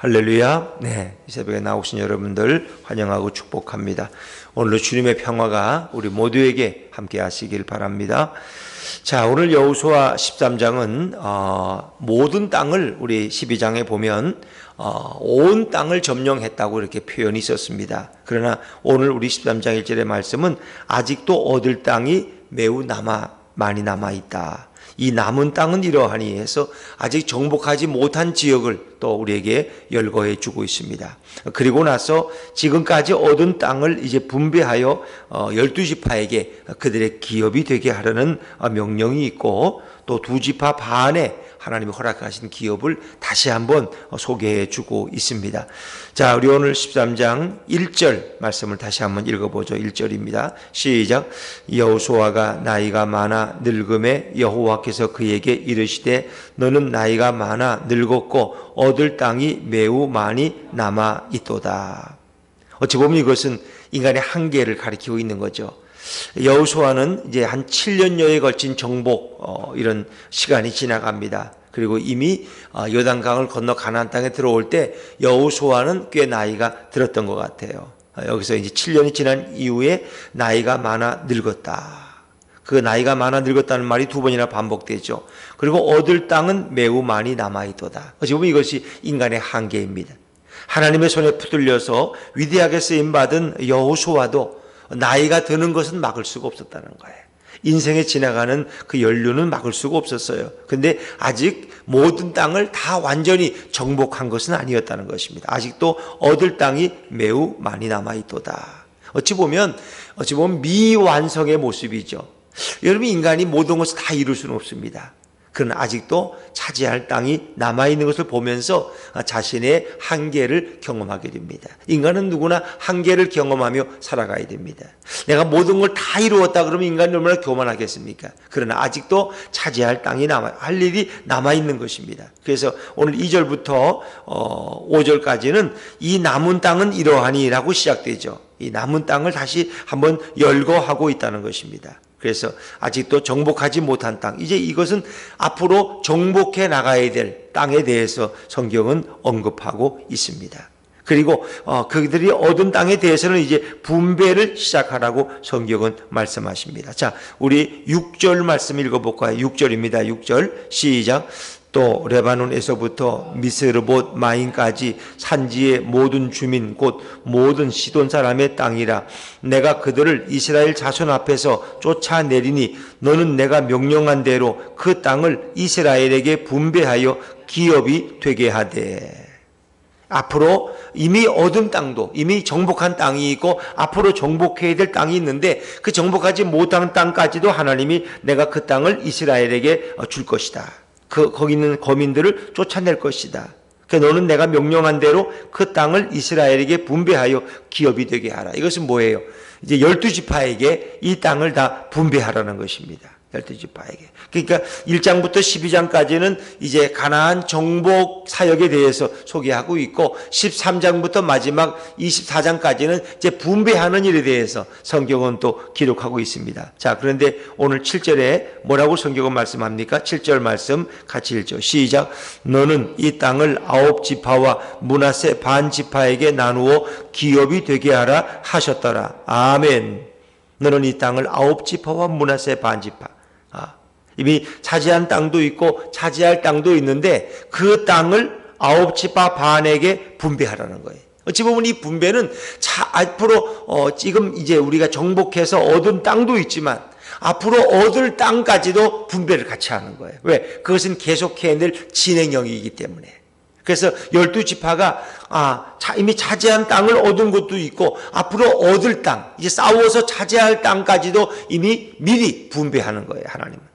할렐루야. 네, 이 새벽에 나오신 여러분들 환영하고 축복합니다. 오늘도 주님의 평화가 우리 모두에게 함께 하시길 바랍니다. 자, 오늘 여호수아 13장은 모든 땅을 우리 12장에 보면 온 땅을 점령했다고 이렇게 표현이 있었습니다. 그러나 오늘 우리 13장 1절의 말씀은 아직도 얻을 땅이 매우 많이 남아있다. 이 남은 땅은 이러하니 해서 아직 정복하지 못한 지역을 또 우리에게 열거해 주고 있습니다. 그리고 나서 지금까지 얻은 땅을 이제 분배하여 12지파에게 그들의 기업이 되게 하려는 명령이 있고 또 2지파 반에 하나님이 허락하신 기업을 다시 한번 소개해 주고 있습니다. 자, 우리 오늘 13장 1절 말씀을 다시 한번 읽어보죠. 1절입니다. 시작. 여호수아가 나이가 많아 늙음에 여호와께서 그에게 이르시되 너는 나이가 많아 늙었고 얻을 땅이 매우 많이 남아 있도다. 어찌 보면 이것은 인간의 한계를 가리키고 있는 거죠. 여호수아는 이제 한 7년여에 걸친 정복 이런 시간이 지나갑니다. 그리고 이미 요단강을 건너 가나안 땅에 들어올 때 여호수아는 꽤 나이가 들었던 것 같아요. 여기서 이제 7년이 지난 이후에 나이가 많아 늙었다. 그 나이가 많아 늙었다는 말이 2번이나 반복되죠. 그리고 얻을 땅은 매우 많이 남아있도다. 어찌 보면 이것이 인간의 한계입니다. 하나님의 손에 붙들려서 위대하게 쓰임받은 여호수아도 나이가 드는 것은 막을 수가 없었다는 거예요. 인생에 지나가는 그 연륜은 막을 수가 없었어요. 근데 아직 모든 땅을 다 완전히 정복한 것은 아니었다는 것입니다. 아직도 얻을 땅이 매우 많이 남아있도다. 어찌 보면 미완성의 모습이죠. 여러분, 인간이 모든 것을 다 이룰 수는 없습니다. 그러나 아직도 차지할 땅이 남아있는 것을 보면서 자신의 한계를 경험하게 됩니다. 인간은 누구나 한계를 경험하며 살아가야 됩니다. 내가 모든 걸 다 이루었다 그러면 인간이 얼마나 교만하겠습니까? 그러나 아직도 차지할 땅이 할 일이 남아있는 것입니다. 그래서 오늘 2절부터 5절까지는 이 남은 땅은 이러하니 라고 시작되죠. 이 남은 땅을 다시 한번 열거하고 있다는 것입니다. 그래서 아직도 정복하지 못한 땅, 이제 이것은 앞으로 정복해 나가야 될 땅에 대해서 성경은 언급하고 있습니다. 그리고 그들이 얻은 땅에 대해서는 이제 분배를 시작하라고 성경은 말씀하십니다. 자, 우리 6절 말씀 읽어볼까요? 6절입니다. 6절 시작. 또 레바논에서부터 미스르봇 마임까지 산지의 모든 주민 곧 모든 시돈 사람의 땅이라. 내가 그들을 이스라엘 자손 앞에서 쫓아내리니 너는 내가 명령한 대로 그 땅을 이스라엘에게 분배하여 기업이 되게 하되. 앞으로 이미 얻은 땅도 이미 정복한 땅이 있고 앞으로 정복해야 될 땅이 있는데 그 정복하지 못한 땅까지도 하나님이 내가 그 땅을 이스라엘에게 줄 것이다. 거기 있는 거민들을 쫓아낼 것이다. 너는 내가 명령한 대로 그 땅을 이스라엘에게 분배하여 기업이 되게 하라. 이것은 뭐예요? 이제 12지파에게 이 땅을 다 분배하라는 것입니다. 12지파에게. 그러니까 1장부터 12장까지는 이제 가나안 정복 사역에 대해서 소개하고 있고 13장부터 마지막 24장까지는 이제 분배하는 일에 대해서 성경은 또 기록하고 있습니다. 자, 그런데 오늘 7절에 뭐라고 성경은 말씀합니까? 7절 말씀 같이 읽죠. 시작. 너는 이 땅을 9지파와 므낫세 반지파에게 나누어 기업이 되게 하라 하셨더라. 아멘. 너는 이 땅을 9지파와 므낫세 반지파, 이미 차지한 땅도 있고 차지할 땅도 있는데 그 땅을 9지파 반에게 분배하라는 거예요. 어찌 보면 이 분배는 앞으로 지금 이제 우리가 정복해서 얻은 땅도 있지만 앞으로 얻을 땅까지도 분배를 같이 하는 거예요. 왜? 그것은 계속해낼 진행형이기 때문에. 그래서 12지파가 이미 차지한 땅을 얻은 것도 있고 앞으로 얻을 땅, 이제 싸워서 차지할 땅까지도 이미 미리 분배하는 거예요. 하나님은.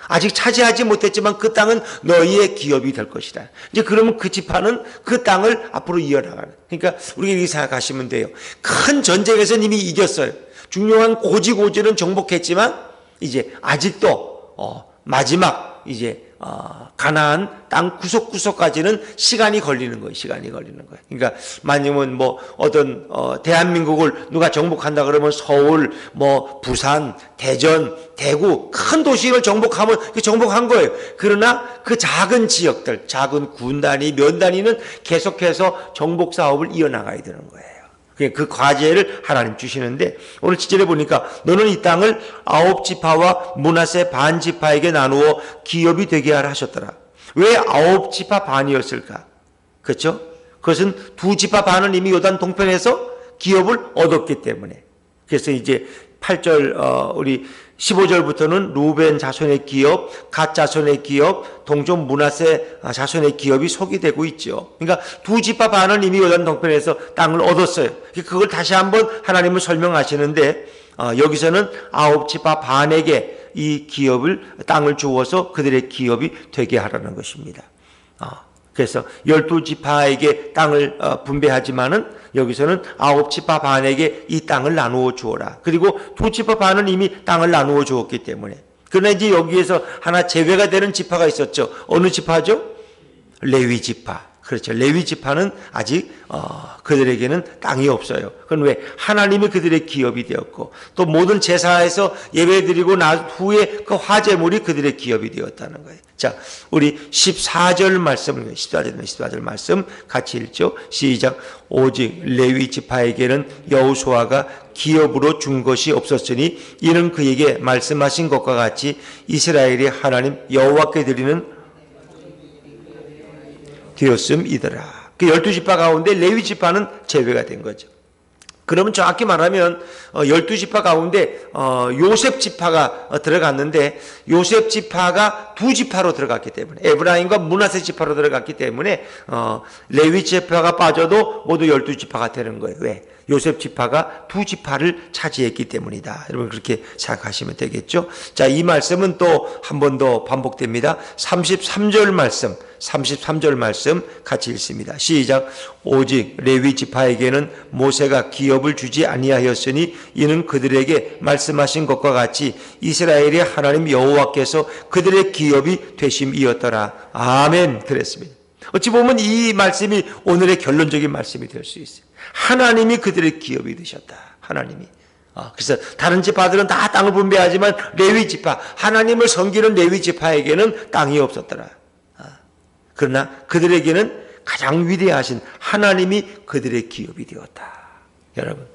아직 차지하지 못했지만 그 땅은 너희의 기업이 될 것이다. 이제 그러면 그 지파는 그 땅을 앞으로 이어나가는. 그러니까 우리가 이렇게 생각하시면 돼요. 큰 전쟁에서는 이미 이겼어요. 중요한 고지고지는 정복했지만 이제 아직도 마지막 이제 가나안 땅 구석구석까지는 시간이 걸리는 거예요. 시간이 걸리는 거예요. 그러니까 만약은 뭐 어떤 대한민국을 누가 정복한다 그러면 서울, 뭐 부산, 대전, 대구 큰 도시를 정복하면 정복한 거예요. 그러나 그 작은 지역들, 작은 군 단위, 면 단위는 계속해서 정복 사업을 이어나가야 되는 거예요. 그 과제를 하나님 주시는데 오늘 7절에 보니까 너는 이 땅을 9지파와 므낫세 반지파에게 나누어 기업이 되게 하라 하셨더라. 왜 9지파 반이었을까? 그렇죠? 그것은 2지파 반은 이미 요단 동편에서 기업을 얻었기 때문에. 그래서 이제 8절 우리 15절부터는 루벤 자손의 기업, 갓 자손의 기업, 동쪽 므낫세 자손의 기업이 소개되고 있죠. 그러니까 2지파 반은 이미 요단 동편에서 땅을 얻었어요. 그걸 다시 한번 하나님은 설명하시는데 여기서는 9지파 반에게 이 기업을 땅을 주어서 그들의 기업이 되게 하라는 것입니다. 그래서 12지파에게 땅을 분배하지만은 여기서는 9지파 반에게 이 땅을 나누어 주어라. 그리고 2지파 반은 이미 땅을 나누어 주었기 때문에. 그러나 이제 여기에서 하나 제외가 되는 지파가 있었죠. 어느 지파죠? 레위 지파. 그렇죠. 레위 지파는 아직 그들에게는 땅이 없어요. 그건 왜? 하나님이 그들의 기업이 되었고 또 모든 제사에서 예배드리고 난 후에 그 화제물이 그들의 기업이 되었다는 거예요. 자, 우리 14절 말씀, 14절 말씀 같이 읽죠. 시작. 오직 레위 지파에게는 여호수아가 기업으로 준 것이 없었으니 이는 그에게 말씀하신 것과 같이 이스라엘이 하나님 여호와께 드리는 되었음이더라. 그 12지파 가운데 레위 지파는 제외가 된 거죠. 그러면 정확히 말하면 12지파 가운데 요셉 지파가 들어갔는데 요셉 지파가 2지파로 들어갔기 때문에 에브라임과 므낫세 지파로 들어갔기 때문에 레위 지파가 빠져도 모두 12지파가 되는 거예요. 왜? 요셉 지파가 2지파를 차지했기 때문이다. 여러분 그렇게 생각하시면 되겠죠. 자, 이 말씀은 또 한 번 더 반복됩니다. 33절 말씀 같이 읽습니다. 시작. 오직 레위 지파에게는 모세가 기업을 주지 아니하였으니 이는 그들에게 말씀하신 것과 같이 이스라엘의 하나님 여호와께서 그들의 기업이 되심이었더라. 아멘. 그랬습니다. 어찌 보면 이 말씀이 오늘의 결론적인 말씀이 될 수 있어요. 하나님이 그들의 기업이 되셨다. 하나님이. 그래서 다른 지파들은 다 땅을 분배하지만 레위 지파, 하나님을 섬기는 레위 지파에게는 땅이 없었더라. 그러나 그들에게는 가장 위대하신 하나님이 그들의 기업이 되었다. 여러분,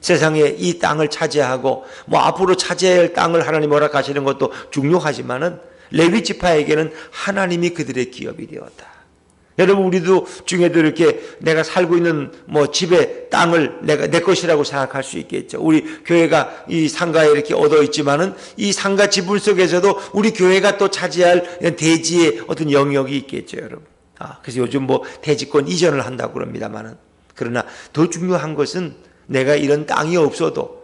세상에 이 땅을 차지하고 앞으로 차지해야 할 땅을 하나님 허락하시는 것도 중요하지만은 레위 지파에게는 하나님이 그들의 기업이 되었다. 여러분, 우리도 중에도 이렇게 내가 살고 있는 집의 땅을 내 것이라고 생각할 수 있겠죠. 우리 교회가 이 상가에 이렇게 얻어 있지만은 이 상가 지분 속에서도 우리 교회가 또 차지할 대지의 어떤 영역이 있겠죠, 여러분. 그래서 요즘 대지권 이전을 한다고 그럽니다만은. 그러나 더 중요한 것은 내가 이런 땅이 없어도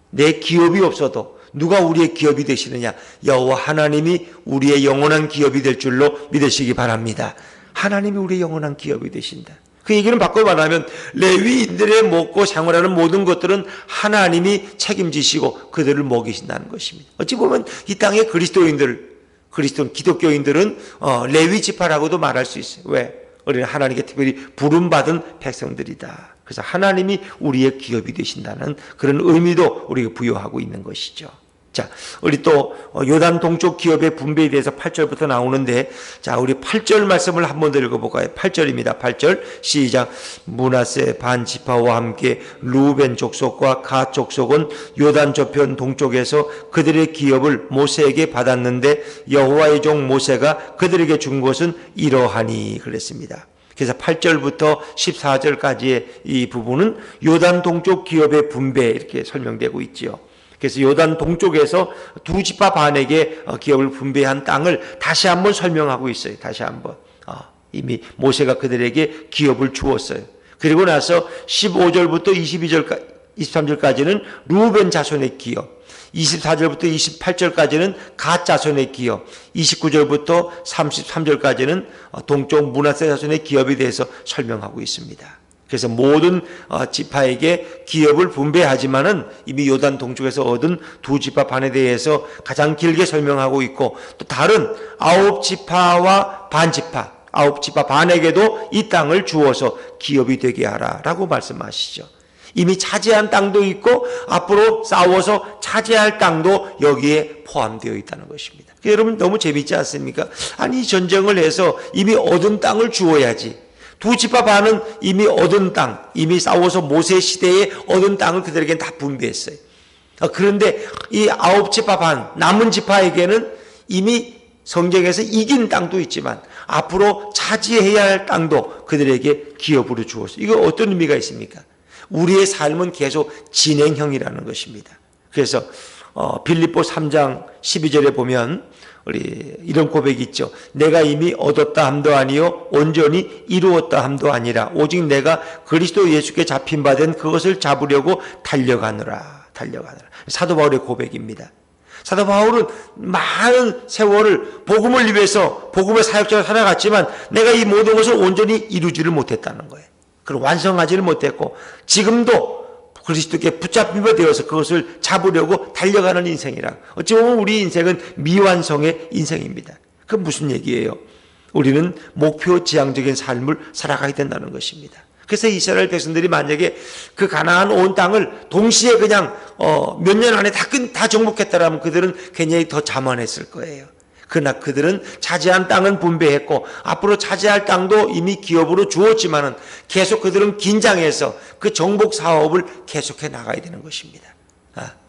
내 기업이 없어도 누가 우리의 기업이 되시느냐? 여호와 하나님이 우리의 영원한 기업이 될 줄로 믿으시기 바랍니다. 하나님이 우리의 영원한 기업이 되신다. 그 얘기는 바꿔 말하면 레위인들의 먹고 생활하는 모든 것들은 하나님이 책임지시고 그들을 먹이신다는 것입니다. 어찌 보면 이 땅의 기독교인들은 레위 지파라고도 말할 수 있어요. 왜? 우리는 하나님께 특별히 부름받은 백성들이다. 그래서 하나님이 우리의 기업이 되신다는 그런 의미도 우리가 부여하고 있는 것이죠. 자, 우리 또 요단 동쪽 기업의 분배에 대해서 8절부터 나오는데, 자, 우리 8절 말씀을 한 번 더 읽어볼까요? 8절입니다. 8절 시작. 므낫세 반지파와 함께 루벤 족속과 갓 족속은 요단 저편 동쪽에서 그들의 기업을 모세에게 받았는데 여호와의 종 모세가 그들에게 준 것은 이러하니 그랬습니다. 그래서 8절부터 14절까지의 이 부분은 요단 동쪽 기업의 분배 이렇게 설명되고 있지요. 그래서 요단 동쪽에서 2지파 반에게 기업을 분배한 땅을 다시 한번 설명하고 있어요. 다시 한번. 이미 모세가 그들에게 기업을 주었어요. 그리고 나서 15절부터 23절까지는 루벤 자손의 기업, 24절부터 28절까지는 갓 자손의 기업, 29절부터 33절까지는 동쪽 므낫세 자손의 기업에 대해서 설명하고 있습니다. 그래서 모든 지파에게 기업을 분배하지만은 이미 요단 동쪽에서 얻은 두 지파 반에 대해서 가장 길게 설명하고 있고, 또 다른 9지파와 반지파, 9지파 반에게도 이 땅을 주어서 기업이 되게 하라라고 말씀하시죠. 이미 차지한 땅도 있고 앞으로 싸워서 차지할 땅도 여기에 포함되어 있다는 것입니다. 여러분 너무 재밌지 않습니까? 아니 전쟁을 해서 이미 얻은 땅을 주어야지. 두 지파 반은 이미 얻은 땅, 이미 싸워서 모세 시대에 얻은 땅을 그들에게 다 분배했어요. 그런데 이 9지파 반, 남은 지파에게는 이미 성경에서 이긴 땅도 있지만 앞으로 차지해야 할 땅도 그들에게 기업으로 주었어요. 이거 어떤 의미가 있습니까? 우리의 삶은 계속 진행형이라는 것입니다. 그래서 빌립보 3장 12절에 보면 우리 이런 고백이 있죠. 내가 이미 얻었다 함도 아니요 온전히 이루었다 함도 아니라 오직 내가 그리스도 예수께 잡힌 바 된 그것을 잡으려고 달려가느라. 사도 바울의 고백입니다. 사도 바울은 많은 세월을 복음을 위해서 복음의 사역자로 살아갔지만 내가 이 모든 것을 온전히 이루지를 못했다는 거예요. 그걸 완성하지를 못했고 지금도 그리스도께 붙잡히게 되어서 그것을 잡으려고 달려가는 인생이라. 어찌 보면 우리 인생은 미완성의 인생입니다. 그건 무슨 얘기예요? 우리는 목표 지향적인 삶을 살아가야 된다는 것입니다. 그래서 이스라엘 백성들이 만약에 그 가나안 온 땅을 동시에 그냥 몇 년 안에 다 정복했다라면 그들은 굉장히 더 자만했을 거예요. 그러나 그들은 차지한 땅은 분배했고 앞으로 차지할 땅도 이미 기업으로 주었지만은 계속 그들은 긴장해서 그 정복 사업을 계속해 나가야 되는 것입니다.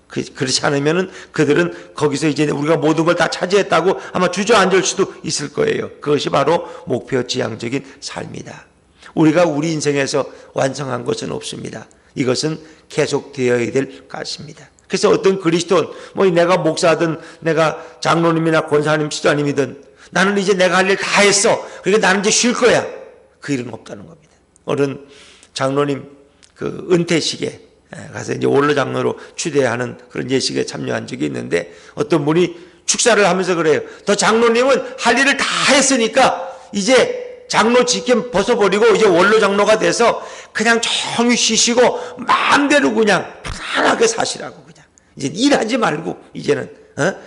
그렇지 않으면은 그들은 거기서 이제 우리가 모든 걸 다 차지했다고 아마 주저앉을 수도 있을 거예요. 그것이 바로 목표 지향적인 삶이다. 우리가 우리 인생에서 완성한 것은 없습니다. 이것은 계속되어야 될 것입니다. 그래서 어떤 그리스도인, 내가 목사든 내가 장로님이나 권사님, 지도자님이든 나는 이제 내가 할 일 다 했어. 그러니까 나는 이제 쉴 거야. 그 일은 없다는 겁니다. 어느 장로님 그 은퇴식에 가서 이제 원로 장로로 추대하는 그런 예식에 참여한 적이 있는데 어떤 분이 축사를 하면서 그래요. 더 장로님은 할 일을 다 했으니까 이제 장로 직임 벗어버리고 이제 원로 장로가 돼서 그냥 조용히 쉬시고 마음대로 그냥 편안하게 사시라고. 이제 일하지 말고 이제는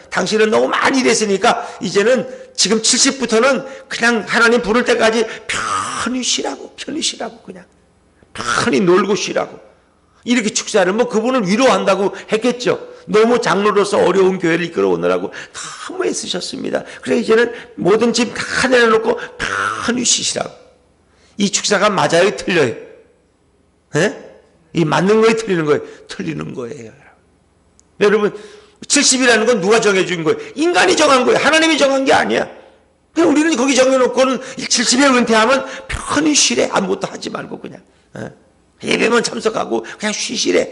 당신은 너무 많이 일했으니까 이제는 지금 70부터는 그냥 하나님 부를 때까지 편히 쉬라고 그냥 편히 놀고 쉬라고 이렇게 축사를 그분을 위로한다고 했겠죠. 너무 장로로서 어려운 교회를 이끌어 오느라고 너무 애쓰셨습니다. 그래서 이제는 모든 짐 다 내려놓고 편히 쉬시라고. 이 축사가 맞아요, 틀려요? 이 맞는 거예요, 틀리는 거예요? 틀리는 거예요. 여러분 70이라는 건 누가 정해준 거예요? 인간이 정한 거예요. 하나님이 정한 게 아니야. 우리는 거기 정해놓고는 70에 은퇴하면 편히 쉬래. 아무것도 하지 말고 그냥 예배만 참석하고 그냥 쉬시래.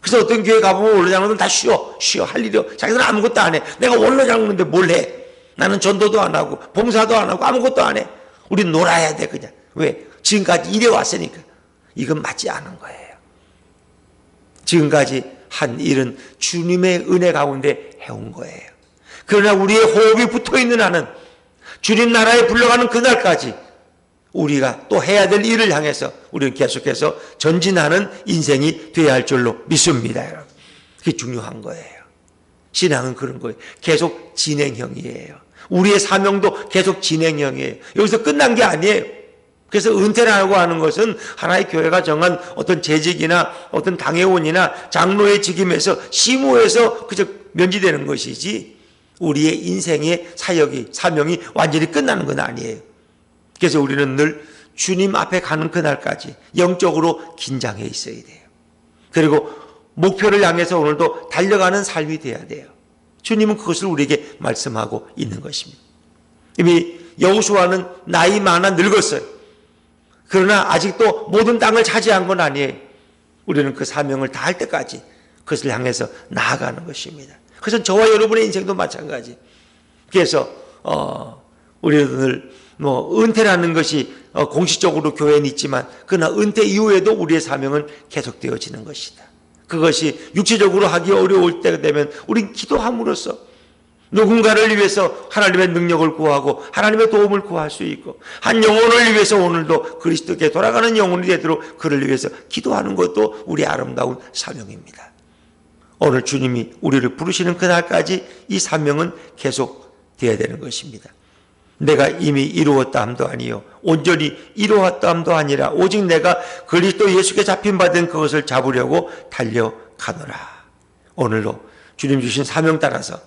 그래서 어떤 교회 가보면 원로장로들은 다 쉬어 할 일이요. 자기들은 아무것도 안 해. 내가 원로장로인데 뭘 해? 나는 전도도 안 하고 봉사도 안 하고 아무것도 안 해. 우린 놀아야 돼 그냥. 왜? 지금까지 일해 왔으니까. 이건 맞지 않은 거예요. 지금까지 한 일은 주님의 은혜 가운데 해온 거예요. 그러나 우리의 호흡이 붙어있는 한은 주님 나라에 불러가는 그날까지 우리가 또 해야 될 일을 향해서 우리는 계속해서 전진하는 인생이 되어야 할 줄로 믿습니다. 여러분. 그게 중요한 거예요. 신앙은 그런 거예요. 계속 진행형이에요. 우리의 사명도 계속 진행형이에요. 여기서 끝난 게 아니에요. 그래서 은퇴라고 하는 것은 하나의 교회가 정한 어떤 재직이나 어떤 당회원이나 장로의 직임에서 시무에서 그저 면제되는 것이지 우리의 인생의 사명이 완전히 끝나는 건 아니에요. 그래서 우리는 늘 주님 앞에 가는 그날까지 영적으로 긴장해 있어야 돼요. 그리고 목표를 향해서 오늘도 달려가는 삶이 돼야 돼요. 주님은 그것을 우리에게 말씀하고 있는 것입니다. 이미 여호수아는 나이 많아 늙었어요. 그러나 아직도 모든 땅을 차지한 건 아니에요. 우리는 그 사명을 다할 때까지 그것을 향해서 나아가는 것입니다. 그래서 저와 여러분의 인생도 마찬가지. 그래서 우리는 은퇴라는 것이 공식적으로 교회는 있지만 그러나 은퇴 이후에도 우리의 사명은 계속되어지는 것이다. 그것이 육체적으로 하기 어려울 때가 되면 우린 기도함으로써 누군가를 위해서 하나님의 능력을 구하고 하나님의 도움을 구할 수 있고 한 영혼을 위해서 오늘도 그리스도께 돌아가는 영혼이 되도록 그를 위해서 기도하는 것도 우리 아름다운 사명입니다. 오늘 주님이 우리를 부르시는 그날까지 이 사명은 계속 되어야 되는 것입니다. 내가 이미 이루었다 함도 아니요 온전히 이루었다 함도 아니라 오직 내가 그리스도 예수께 잡힌 바 된 그것을 잡으려고 달려가노라. 오늘도 주님 주신 사명 따라서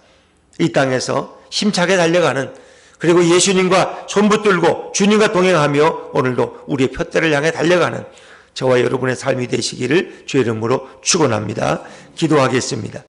이 땅에서 힘차게 달려가는, 그리고 예수님과 손붙들고 주님과 동행하며 오늘도 우리의 표대를 향해 달려가는 저와 여러분의 삶이 되시기를 주의 이름으로 축원합니다. 기도하겠습니다.